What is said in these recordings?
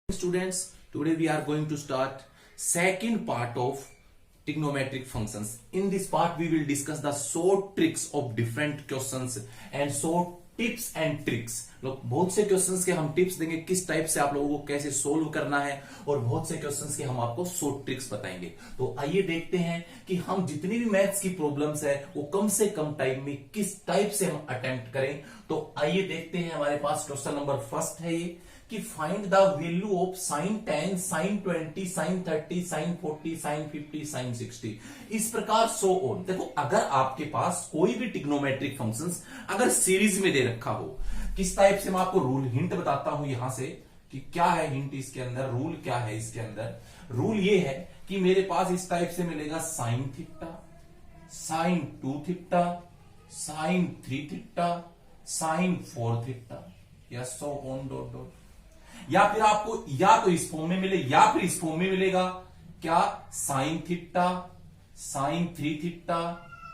Students, today we are going to start second part of trigonometric functions. In this part we will discuss the short tricks of different questions and short tips and tricks. लोग बहुत से questions के हम tips देंगे किस type से आप लोगों को कैसे सोल्व करना है, और बहुत से क्वेश्चंस के हम आपको शॉर्ट ट्रिक्स बताएंगे. तो आइए देखते हैं कि हम जितनी भी मैथ्स की प्रॉब्लम्स है वो कम से कम टाइम में किस टाइप से हम अटेम्प्ट करें. तो आइए देखते हैं. हमारे पास क्वेश्चन नंबर फर्स्ट है ये कि find the value of sine 10, sine 20, sine 30, sine 40, sine 50, sine 60. इस प्रकार सो ऑन. देखो, अगर आपके पास कोई भी ट्रिग्नोमेट्रिक फंक्शंस अगर सीरीज में दे रखा हो, किस टाइप से मैं आपको रूल हिंट बताता हूं यहां से कि क्या है हिंट इसके अंदर, रूल क्या है इसके अंदर. रूल ये है कि मेरे पास इस टाइप से मिलेगा sine theta, sine 2 theta, sine 3 theta, sine 4 theta, या सो ऑन डॉट डॉट. या फिर आपको या तो इस फॉर्म में मिले या फिर इस फॉर्म में मिलेगा क्या, sine theta, sine 3 theta,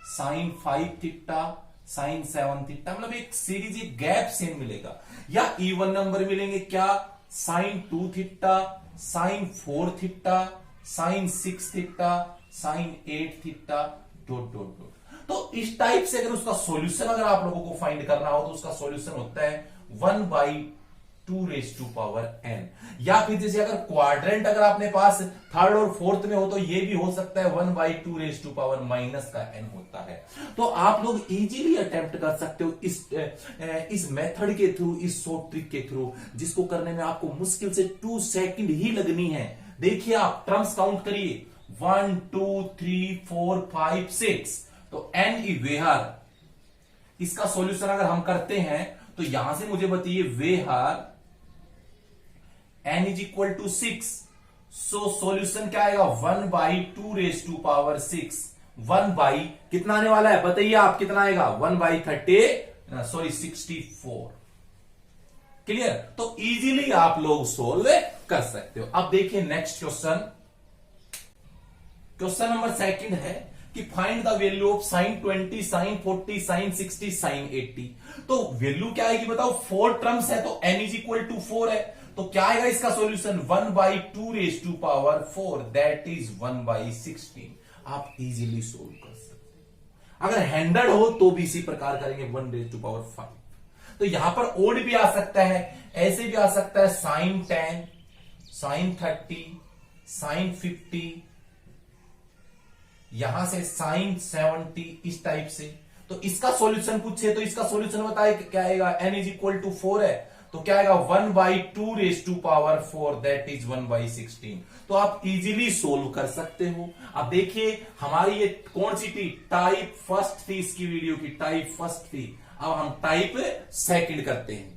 sine 5 theta, sine 7 theta. मतलब एक सीरीज, एक गैप सेम मिलेगा. या इवन नंबर मिलेंगे क्या, sine 2 theta, sine 4 theta, sine 6 theta, sine 8 theta, dot dot dot. तो इस टाइप से अगर उसका सॉल्यूशन अगर आप लोगों को फाइंड करना हो तो उसका सॉल्यूशन होता है 1/2 रेज़ टू पावर n. या फिर जैसे अगर क्वाड्रेंट अगर अपने पास थर्ड और फोर्थ में हो तो ये भी हो सकता है 1/2 रेज़ टू पावर माइनस का n होता है. तो आप लोग इजीली अटेम्प्ट कर सकते हो इस मेथड के थ्रू, इस शॉर्ट ट्रिक के थ्रू, जिसको करने में आपको मुश्किल से 2 सेकंड ही लगनी है. देखिए, आप टर्म्स काउंट करिए, 1 2 3 4 5 6. तो n वेहर, इसका सॉल्यूशन अगर हम करते हैं तो यहां से मुझे बताइए where n is equal to 6. So solution क्या आएगा, 1/2 रेज़ टू पावर 6. 1 कितना आने वाला है बताइए आप, कितना आएगा, 64. क्लियर. तो इजीली आप लोग सोल्व कर सकते हो. अब देखिए next question. Question number second है कि find the value of sine 20, sine 40, sine 60, sine 80. तो वैल्यू क्या आएगी बताओ, 4 टर्म्स है तो n इज इक्वल टू 4 है. तो क्या आएगा इसका solution, 1/2 raise to power 4, that is 1/16. आप इजीली सोल्व कर सकते हो. अगर 100 हो तो भी इसी प्रकार करेंगे, 1 रेज़ टू पावर 5. तो यहां पर ओड भी आ सकता है, ऐसे भी आ सकता है, साइन 10, साइन 30, साइन 50, यहां से साइन 70, इस टाइप से. तो इसका सॉल्यूशन पूछे तो इसका सॉल्यूशन बताए क्या आएगा, n इज इक्वल टू 4 है तो क्या आएगा, 1/2 raise to power 4, that is 1/16. तो आप इजीली सोल्व कर सकते हो. अब देखिए हमारी ये कौन सी थी, टाइप फर्स्ट थी इसकी वीडियो की, टाइप फर्स्ट थी. अब हम टाइप सेकंड करते हैं.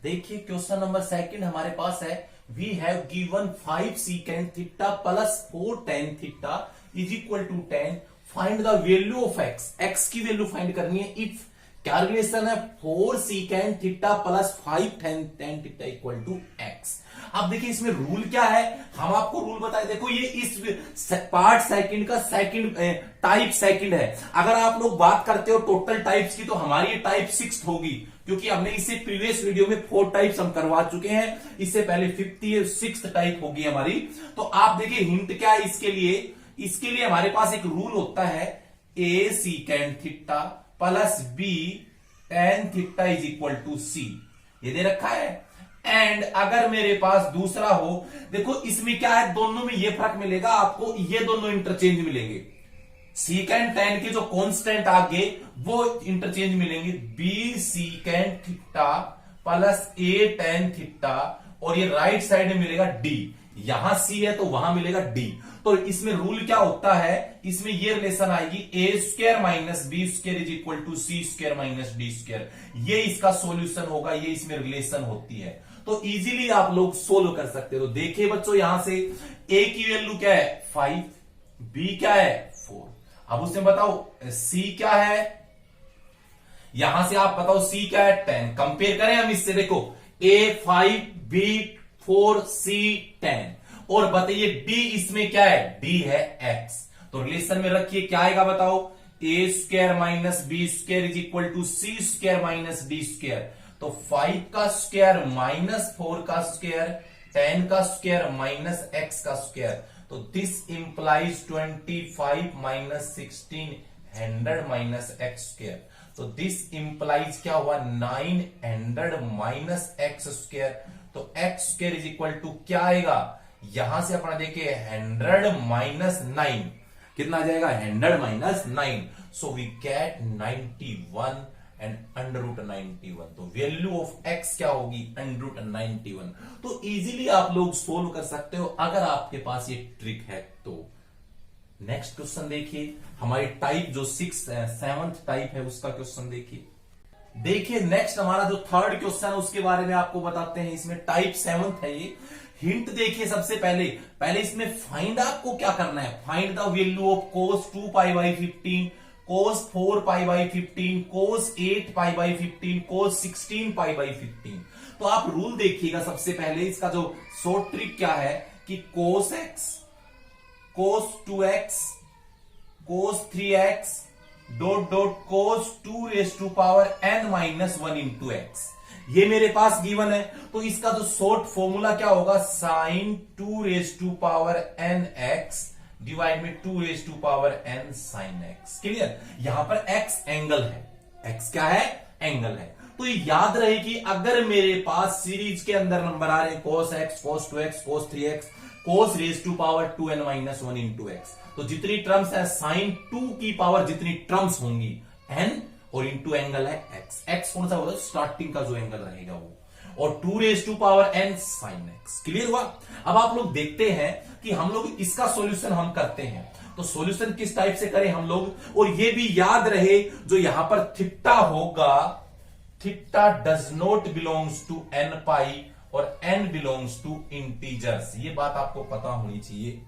देखिए क्वेश्चन नंबर सेकंड हमारे पास है, we have given 5 secant theta plus 4 tan theta is equal to 10. Find the value of x. x की वैल्यू फाइंड करनी है. इफ क्या रिलेशन है, 4 secant theta plus 5 tan theta equal to x. अब देखिए इसमें रूल क्या है, हम आपको रूल बताए. देखो ये इस पार्ट सेकंड का सेकंड टाइप सेकंड है. अगर आप लोग बात करते हो टोटल टाइप्स की तो हमारी ये टाइप 6 होगी, क्योंकि हमने इससे प्रीवियस वीडियो में 4 टाइप्स हम करवा चुके हैं. इससे पहले 56th टाइप होगी हमारी. तो आप देखिए हिंट क्या है इसके लिए हमारे पास एक रूल होता है, a secant theta plus b tan theta is equal to c. ये दे रखा है. एंड अगर मेरे पास दूसरा हो, देखो इसमें क्या है, दोनों में ये फर्क मिलेगा आपको, ये दोनों इंटरचेंज मिलेंगे. सीकेंड tan के जो कांस्टेंट आगे वो इंटरचेंज मिलेंगे, b secant theta plus a tan theta, और ये राइट साइड में मिलेगा d. यहां c है तो वहां मिलेगा d. तो इसमें रूल क्या होता है, इसमें ये रिलेशन आएगी, a square minus b square is equal to c square minus d square. ये इसका सॉल्यूशन होगा, ये इसमें रिलेशन होती है. तो इजीली आप लोग सोल्व कर सकते हो. देखिए बच्चों, यहां से a की वैल्यू क्या है 5, b क्या है 4. अब उससे बताओ c क्या है, यहां से आप बताओ c क्या है 10. कंपेयर करें हम इससे, देखो a 5, b 4, c 10, और बताइए d इसमें क्या है, d है x. तो रिलेशन में रखिए क्या आएगा बताओ, a square minus b square is equal to c square minus d square. तो 5 का स्क्वायर माइनस 4 का स्क्वायर 10 का स्क्वायर माइनस x का स्क्वायर, तो this implies 25 minus 16 100 minus x square, तो दिस इंप्लाइज क्या हुआ 900 माइनस x स्क्वायर, तो x square is equal to क्या आएगा, यहां से अपना देखिए 100 माइनस 9 कितना आ जाएगा 100 minus 9, so we get 91 and under root 91, तो वैल्यू ऑफ x क्या होगी अंडर रूट 91। तो इजीली आप लोग सोल्व कर सकते हो अगर आपके पास ये ट्रिक है तो। नेक्स्ट क्वेश्चन देखिए, हमारी टाइप जो 7th टाइप है उसका क्वेश्चन देखिए नेक्स्ट हमारा जो 3rd क्वेश्चन है उसके बारे में आपको बताते हैं। इसमें टाइप 7th है ये। हिंट देखिए सबसे पहले इसमें फाइंड आपको क्या करना है, find the value of cos 2 pi by 15, cos 4 pi by 15, cos 8 pi by 15, cos 16 pi by 15। तो आप रूल देखिएगा सबसे पहले, इसका जो शॉर्ट ट्रिक क्या है कि cos x, cos 2x, cos 3x dot dot cos 2 raise to power n minus 1 into x, ये मेरे पास गिवन है। तो इसका जो शॉर्ट फॉर्मूला क्या होगा, sine 2 raise to power n x divide में 2 raise to power n sine x। Clear, यहां पर x एंगल है, x क्या है एंगल है। तो याद रहे कि अगर मेरे पास सीरीज के अंदर नंबर आ रहे हैं cos x, cos 2x, cos 3x, cos raise to power 2n minus 1 into x, तो जितनी टर्म्स है साइन 2 की पावर जितनी टर्म्स होंगी n और इंटू एंगल है x, x कौन सा होगा स्टार्टिंग का जो एंगल रहेगा वो, और 2 raise to power n sine x। Clear हुआ। अब आप लोग देखते हैं कि हम लोग इसका सॉल्यूशन हम करते हैं, तो सॉल्यूशन किस टाइप से करें हम लोग, और ये भी याद रहे जो यहां पर थीटा होगा, theta does not belongs to n pi और n बिलोंग्स टू इंटीजर्स, ये बात आपको पता होनी चाहिए।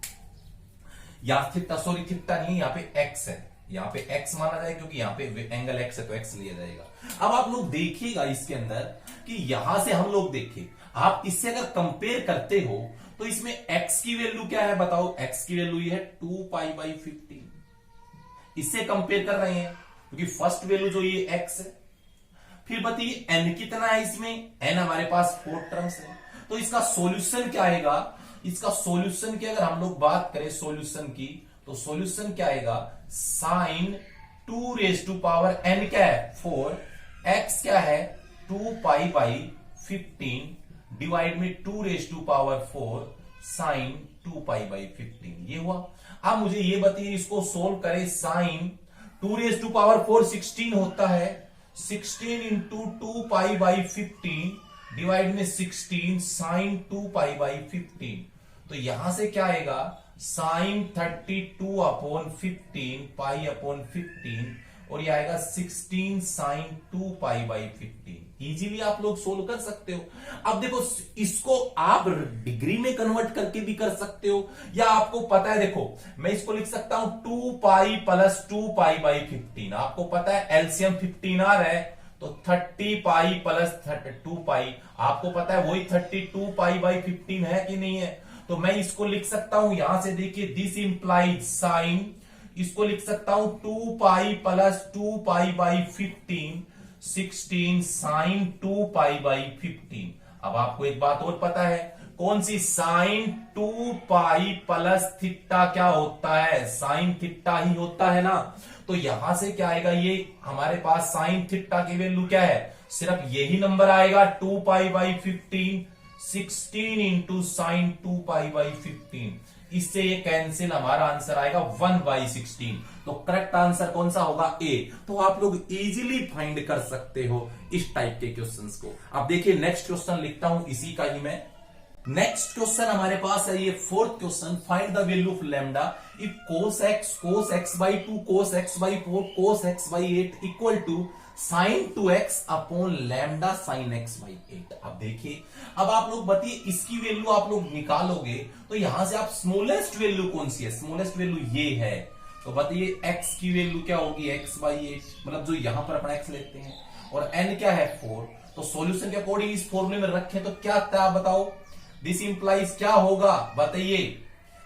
या थीटा, सॉरी थीटा नहीं, यहां पे x है, यहां पे x माना जाए क्योंकि यहां पे एंगल x है तो x लिया जाएगा। अब आप लोग देखिएगा इसके अंदर कि यहां से हम लोग देखिए, आप इससे अगर कंपेयर करते हो तो इसमें x की वैल्यू क्या है बताओ, x की वैल्यू ये है 2 पाई बाई 15, इससे कंपेयर कर रहे हैं क्योंकि फर्स्ट वैल्यू जो ये x है। फिर बताइए n कितना है, इसमें n हमारे पास 4 टर्म्स है, तो इसका सॉल्यूशन क्या आएगा, इसका सॉल्यूशन की अगर हम लोग बात करें सॉल्यूशन की, तो सॉल्यूशन क्या आएगा sine 2 raise to power n क्या है 4, x क्या है 2 पाई बाई 15 डिवाइड में 2 raise to power 4 sine 2 pi by 15, ये हुआ। अब मुझे ये बताइए इसको सोल्व करें, साइन 2 रेज टू पावर 4 16 होता है, 16 इंटू 2 पाई बाई 15 डिवाइड में 16 साइन 2 पाई बाई 15, तो यहां से क्या आएगा साइन 32 अपॉन 15 पाई अपॉन 15 और ये आएगा 16 साइन 2 पाई बाई 15। इजीली आप लोग सोल्व कर सकते हो। अब देखो इसको आप डिग्री में कन्वर्ट करके भी कर सकते हो, या आपको पता है देखो मैं इसको लिख सकता हूं 2 पाई प्लस 2 पाई बाई 15, आपको पता है एलसीएम 15 आ रहा है तो 30 पाई प्लस 2 पाई, आपको पता है वही 32 पाई बाई 15 है कि नहीं है, तो मैं इसको लिख सकता हूं यहां से देखिए दिस इंप्लाइज साइन, इसको लिख सकता हूं 2 pi plus 2 pi by 15 16 sine 2 pi by 15। अब आपको एक बात और पता है कौन सी, साइन 2 पाई प्लस थीटा क्या होता है, साइन थीटा ही होता है ना, तो यहां से क्या आएगा ये हमारे पास साइन थीटा की वैल्यू क्या है, सिर्फ यही नंबर आएगा 2 pi by 15 16 into sine 2 pi by 15, इससे ये कैंसिल, हमारा आंसर आएगा 1 बाई 16। तो करेक्ट आंसर कौन सा होगा ए। तो आप लोग इजीली फाइंड कर सकते हो इस टाइप के क्वेश्चंस को। अब देखिए नेक्स्ट क्वेश्चन लिखता हूं इसी का ही मैं। नेक्स्ट क्वेश्चन हमारे पास है ये 4th question, find the value of lambda if cos x by 2 cos x by 4 cos x by 8 equal to sine 2x upon lambda sine x by 8। अब देखिए, अब आप लोग बताइए इसकी वैल्यू आप लोग निकालोगे तो यहां से आप स्मॉलेस्ट वैल्यू कौन सी है, स्मॉलेस्ट वैल्यू ये है, तो बताइए x की वैल्यू क्या होगी x by 8, मतलब जो यहां पर अपना x लेते हैं, और n क्या है 4, तो सॉल्यूशन के अकॉर्डिंग इस फॉर्मूले में रखें तो क्या था बताओ, दिस इंप्लाइज क्या होगा बताइए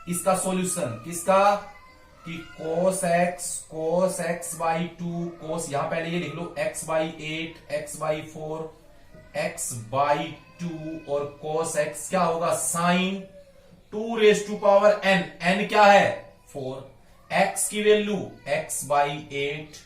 इसका सॉल्यूशन किसका, कि cos x by 2 cos, यहां पहले ये लिख लो x by 8 x by 4 x by 2 और cos x क्या होगा sine 2 raise to power n, n क्या है 4, x की वैल्यू x by 8,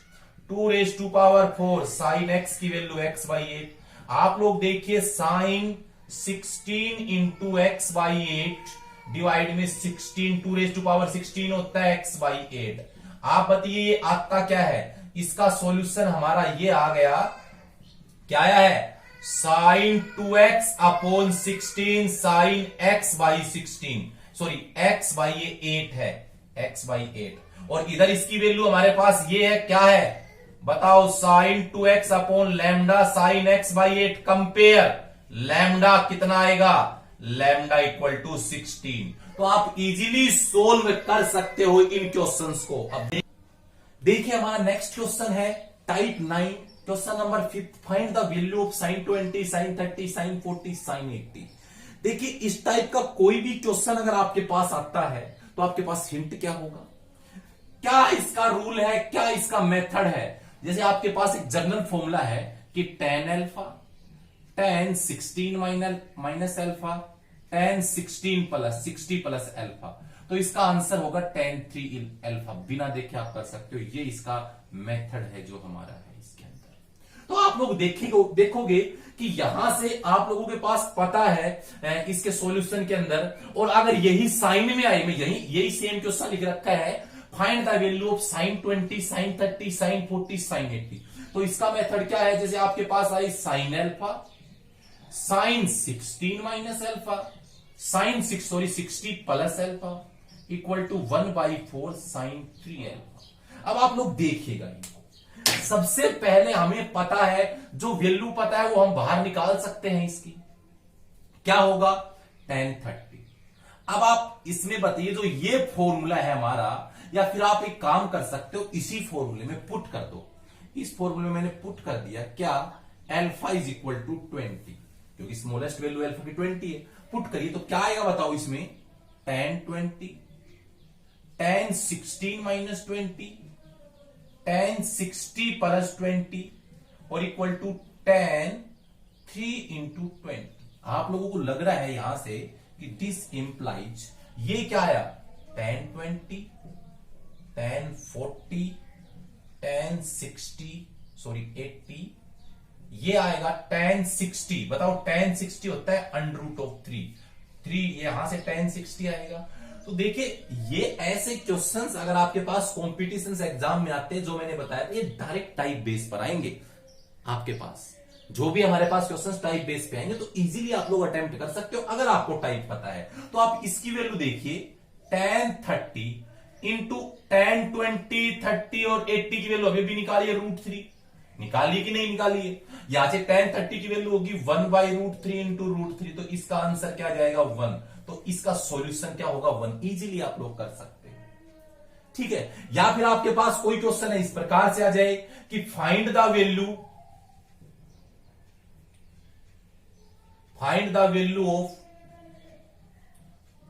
2 raise to power 4 sine x की वैल्यू x बाई 8। आप लोग देखिए sine 16 into x by 8 divide में 16, 2 रेज टू पावर 16 होता है x बाई 8। आप बताइए ये आपका क्या है, इसका सॉल्यूशन हमारा ये आ गया, क्या आया है sine 2x upon 16 sine x by 16, sorry x by ये 8 है, x बाई 8, और इधर इसकी वैल्यू हमारे पास ये है, क्या है बताओ sine 2x upon lambda sine x by 8, compare lambda कितना आएगा, लैम्डा इक्वल टू 16। तो आप इजीली सोल्व कर सकते हो इन क्वेश्चंस को। अब देखिए हमारा नेक्स्ट क्वेश्चन है type 9, question number 5, find the value of sine 20 sine 30 sine 40 sine 80। देखिए इस टाइप का कोई भी क्वेश्चन अगर आपके पास आता है तो आपके पास हिंट क्या होगा, क्या इसका रूल है, क्या इसका मेथड है। जैसे आपके पास एक जनरल फॉर्मूला है कि tan alpha tan 16 minus alpha tan 16 plus 60 plus alpha, तो इसका आंसर होगा tan 3 अल्फा। बिना देखे आप कर सकते हो, ये इसका मेथड है जो हमारा है इसके अंदर। तो आप लोग देखोगे कि यहां से आप लोगों के पास पता है इसके सॉल्यूशन के अंदर, और अगर यही साइन में आए, मैं यही सेम क्वेश्चन लिख रखा है, find the value of sine 20 sine 30 sine 40 sine 80। तो इसका मेथड क्या है, जैसे आपके पास आई sine alpha sine 16 minus alpha sine 60 plus alpha equal to 1/4 sine 3 alpha. अब आप लोग देखिएगा, सबसे पहले हमें पता है, जो वैल्यू पता है वो हम बाहर निकाल सकते हैं इसकी, क्या होगा tan 30। अब आप इसमें बताइए जो ये फॉर्मूला है हमारा, या फिर आप एक काम कर सकते हो इसी फॉर्मूले में पुट कर दो। इस फॉर्मूले में मैंने पुट कर दिया, क्या अल्फा इज इक्वल टू 20, क्योंकि स्मॉलेस्ट वैल्यू अल्फा की 20 है। पुट करिए तो क्या आएगा बताओ इसमें, tan 20 tan 16 minus 20 tan 60 plus 20 और इक्वल टू tan 3 इंटू 20। आप लोगों को लग रहा है यहां से कि दिस इंप्लाइज, ये क्या आया tan 20 tan 40 tan 60 सॉरी 80, ये आएगा tan 60। बताओ tan 60 होता है अंडर रूट ऑफ 3, यहां से tan 60 आएगा। तो देखिए ये ऐसे क्वेश्चंस अगर आपके पास कॉम्पिटिशन एग्जाम में आते हैं, जो मैंने बताया ये डायरेक्ट टाइप बेस पर आएंगे आपके पास, जो भी हमारे पास क्वेश्चंस टाइप बेस पे आएंगे तो इजीली आप लोग अटेम्प्ट कर सकते हो अगर आपको टाइप पता है। तो आप इसकी वैल्यू देखिए, tan 30 इंटू tan 20 30 और 80 की वैल्यू अभी भी निकालिए, √3 निकालिए कि नहीं निकालिए। यहां से tan 30 की वैल्यू होगी 1/√3 इंटू √3, तो इसका आंसर क्या जाएगा 1। तो इसका सॉल्यूशन क्या होगा 1। इजीली आप लोग कर सकते हैं, ठीक है। या फिर आपके पास कोई क्वेश्चन है इस प्रकार से आ जाए कि find the value of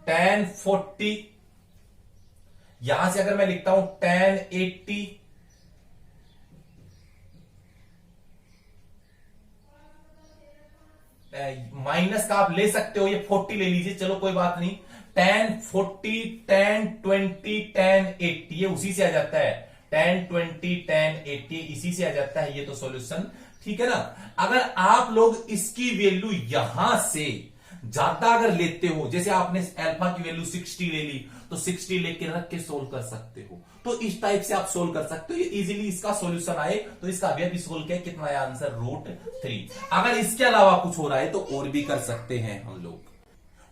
tan 40, यहां से अगर मैं लिखता हूं tan 80 माइनस का आप ले सकते हो, ये 40 ले लीजिए, चलो कोई बात नहीं। tan 40 tan 20 tan 80 ये उसी से आ जाता है, tan 20 tan 80 इसी से आ जाता है, ये तो सॉल्यूशन, ठीक है ना। अगर आप लोग इसकी वैल्यू यहां से ज्यादा अगर लेते हो, जैसे आपने अल्फा की वैल्यू 60 ले ली, तो 60 लेके रख के सोल्व कर सकते हो, तो इस टाइप से आप सोल्व कर सकते हो। ये इजीली इसका सॉल्यूशन आए तो इसका अभी सोल्व किया, कितना आया आंसर √3। अगर इसके अलावा कुछ हो रहा है तो और भी कर सकते हैं हम लोग।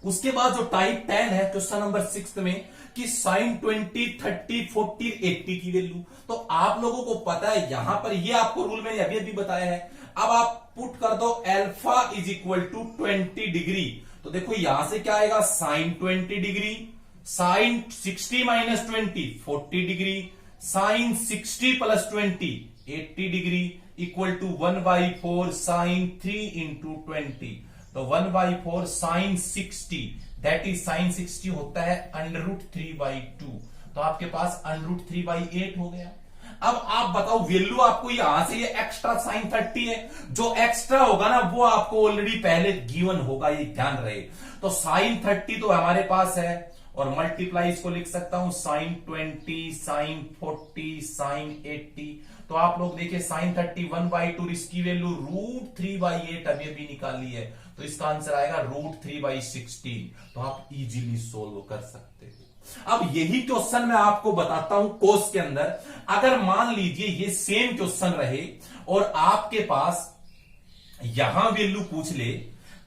उसके बाद जो टाइप 10 है क्वेश्चन नंबर 6 में कि साइन 20 30 40 80 की वैल्यू, तो आप लोगों को पता है यहां पर, ये आपको रूल मैंने अभी बताया है। अब आप पुट कर दो alpha is equal to 20 degree, तो देखो यहां से क्या आएगा sine 20 degree, sine 60 minus 20 40 degree, sine 60 plus 20 80 degree equal to 1/4 sine 3 into 20। तो 1/4 साइन 60 दैट इज साइन 60 होता है √3/2, तो आपके पास √3/8 हो गया। अब आप बताओ वैल्यू आपको यहां से ये एक्स्ट्रा साइन 30 है, जो एक्स्ट्रा होगा ना वो आपको ऑलरेडी पहले गिवन होगा, ये ध्यान रहे। तो साइन 30 तो हमारे पास है और मल्टीप्लाई इसको लिख सकता हूं साइन 20, साइन 40, साइन 80। तो आप लोग देखिए साइन 30 1/2, इसकी वैल्यू √3/8 अभी अभी निकाली है, तो इसका आंसर आएगा √3/16। तो आप इजीली सोल्व कर सकते हो। अब यही क्वेश्चन मैं आपको बताता हूं कोस के अंदर। अगर मान लीजिए ये सेम क्वेश्चन रहे और आपके पास यहां वैल्यू पूछ ले,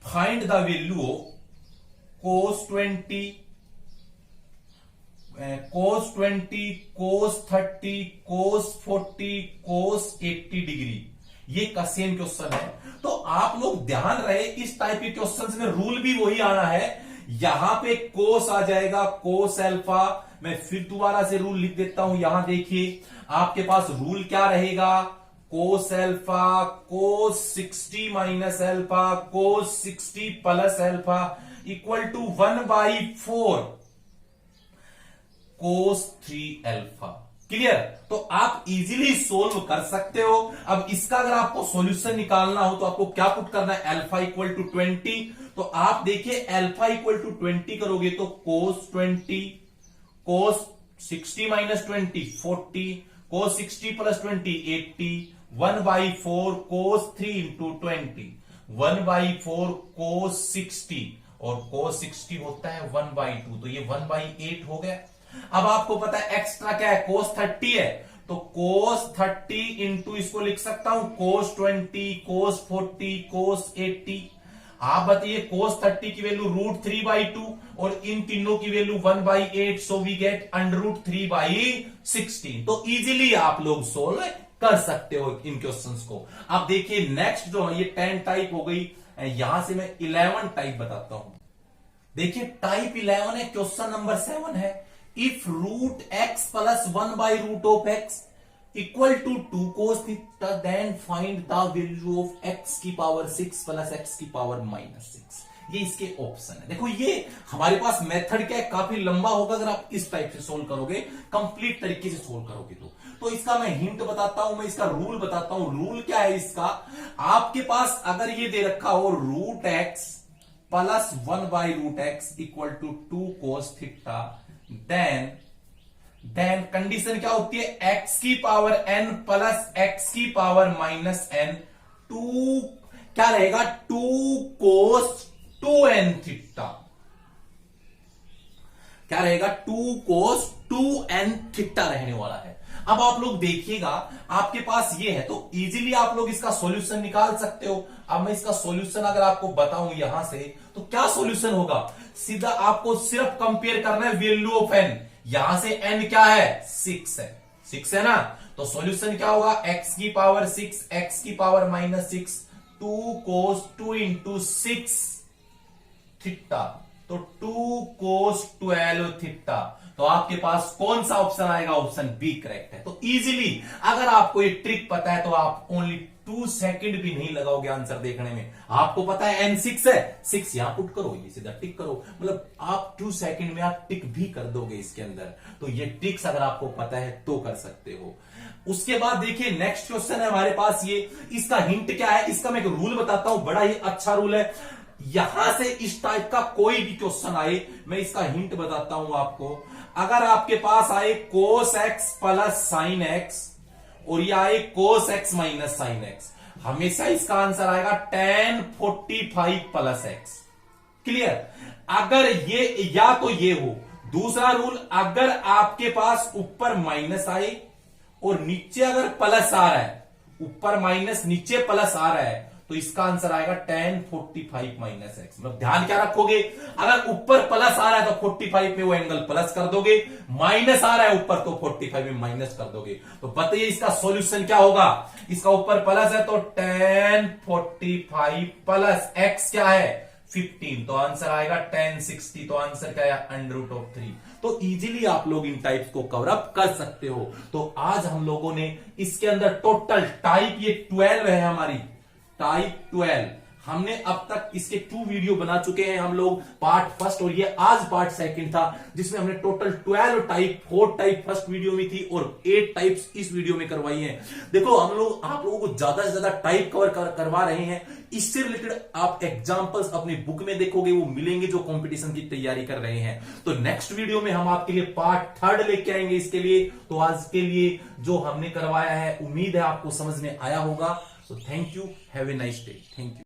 find the value of cos 20, cos 20, cos 30, cos 40, cos 80 degree, ये का सेम क्वेश्चन है। तो आप लोग ध्यान रहे इस टाइप के क्वेश्चंस में रूल भी वही आना है। यहां पे कोस आ जाएगा, कोस अल्फा। मैं फिर दोबारा से रूल लिख देता हूं, यहां देखिए आपके पास रूल क्या रहेगा, cos alpha, cos 60 minus alpha, cos 60 plus alpha equal to 1/4 cos 3 alpha. Clear? तो आप इजीली सोल्व कर सकते हो। अब इसका अगर आपको सॉल्यूशन निकालना हो तो आपको क्या पुट करना है, अल्फा इक्वल टू 20। तो आप देखिए अल्फा इक्वल टू 20 करोगे तो कोस 20, कोस 60 माइनस 20 40, कोस 60 प्लस 20 80, 1/4 कोस 3 इंटू 20, 1/4 कोस 60, और कोस 60 होता है 1/2, तो ये 1/8 हो गया। अब आपको पता है एक्स्ट्रा क्या है, कोस 30 है, तो कोस 30 इंटू इसको लिख सकता हूं कोस 20, कोस 40, कोस 80। आप बताइए कोस 30 की वैल्यू √3/2 और इन तीनों की वैल्यू 1/8, सो वी गेट √3/16। तो इजीली आप लोग सोल्व कर सकते हो इन क्वेश्चंस को। अब देखिए नेक्स्ट जो है ये 10 टाइप हो गई, यहां से मैं 11 टाइप बताता हूं। देखिए टाइप 11 है, क्वेश्चन नंबर 7 है, if √x plus 1/√x equal to 2 cos theta then find the value of x की पावर 6 प्लस x की पावर -6। ये इसके ऑप्शन है। देखो ये हमारे पास मेथड क्या है, काफी लंबा होगा अगर आप इस टाइप से सोल्व करोगे, कंप्लीट तरीके से सोल्व करोगे तो इसका मैं हिंट बताता हूं, मैं इसका रूल बताता हूं। रूल क्या है इसका, आपके पास अगर ये दे रखा हो √x plus 1/√x equal to 2 cos theta, then condition क्या होती है, x की पावर n प्लस x की पावर -n, 2 क्या रहेगा 2 cos 2n थीटा, क्या रहेगा 2 cos 2n थीटा रहने वाला है। अब आप लोग देखिएगा आपके पास ये है तो इजीली आप लोग इसका सॉल्यूशन निकाल सकते हो। अब मैं इसका सॉल्यूशन अगर आपको बताऊं यहां से तो क्या सॉल्यूशन होगा, सीधा आपको सिर्फ कंपेयर करना है वैल्यू ऑफ n। यहां से n क्या है 6 है, 6 है ना, तो सॉल्यूशन क्या होगा x की पावर 6, x की पावर -6, 2 cos 2 इंटू 6 थीटा, तो 2 cos 12 थीटा। तो आपके पास कौन सा ऑप्शन आएगा, ऑप्शन बी करेक्ट है। तो इजीली अगर आपको ये ट्रिक पता है तो आप ओनली 2 सेकंड भी नहीं लगाओगे आंसर देखने में। आपको पता है n 6 है, 6 यहां पुट करो, ये सीधा टिक करो, मतलब आप 2 सेकंड में आप टिक भी कर दोगे इसके अंदर। तो ये ट्रिक्स अगर आपको पता है तो कर सकते हो। उसके बाद देखिए नेक्स्ट क्वेश्चन है हमारे पास, ये इसका हिंट क्या है, इसका मैं एक रूल बताता हूं, बड़ा ही अच्छा रूल है। यहां से इस टाइप का कोई भी क्वेश्चन आए, मैं इसका हिंट बताता हूं आपको। अगर आपके पास आए cos x plus sin x और ये आए cos x minus sin x, हमेशा इसका आंसर आएगा tan 45 प्लस x। क्लियर? अगर ये या तो ये हो, दूसरा रूल अगर आपके पास ऊपर माइनस आए और नीचे अगर प्लस आ रहा है, ऊपर माइनस नीचे प्लस आ रहा है, तो इसका आंसर आएगा tan 45 माइनस एक्स। मतलब ध्यान क्या रखोगे, अगर ऊपर प्लस आ रहा है तो 45 में वो एंगल प्लस कर दोगे, माइनस आ रहा है ऊपर तो 45 में माइनस कर दोगे। तो बताइए इसका सॉल्यूशन क्या होगा, इसका ऊपर प्लस है तो tan 45 प्लस एक्स क्या है 15, तो आंसर आएगा tan 60। तो आंसर क्या है √3। तो इजीली आप लोग इन टाइप्स को कवर अप कर सकते हो। तो आज हम लोगों ने इसके अंदर टोटल टाइप ये 12 है हमारी, टाइप 12 हमने अब तक इसके 2 वीडियो बना चुके हैं हम लोग, पार्ट फर्स्ट और ये आज पार्ट सेकंड था, जिसमें हमने total 12 type, 4 type first video में थी और 8 टाइप्स इस वीडियो में करवाई हैं। देखो हम लोग आप लोगों को ज्यादा से ज्यादा टाइप कवर करवा रहे हैं, इससे रिलेटेड आप एग्जांपल्स अपनी बुक में देखोगे, वो मिलेंगे जो कंपटीशन की तैयारी कर रहे हैं। तो नेक्स्ट वीडियो में हम आपके लिए पार्ट 3 लेके आएंगे इसके लिए। तो आज के लिए जो हमने करवाया है, उम्मीद है आपको समझ में आया होगा। So thank you. Have a nice day. Thank you.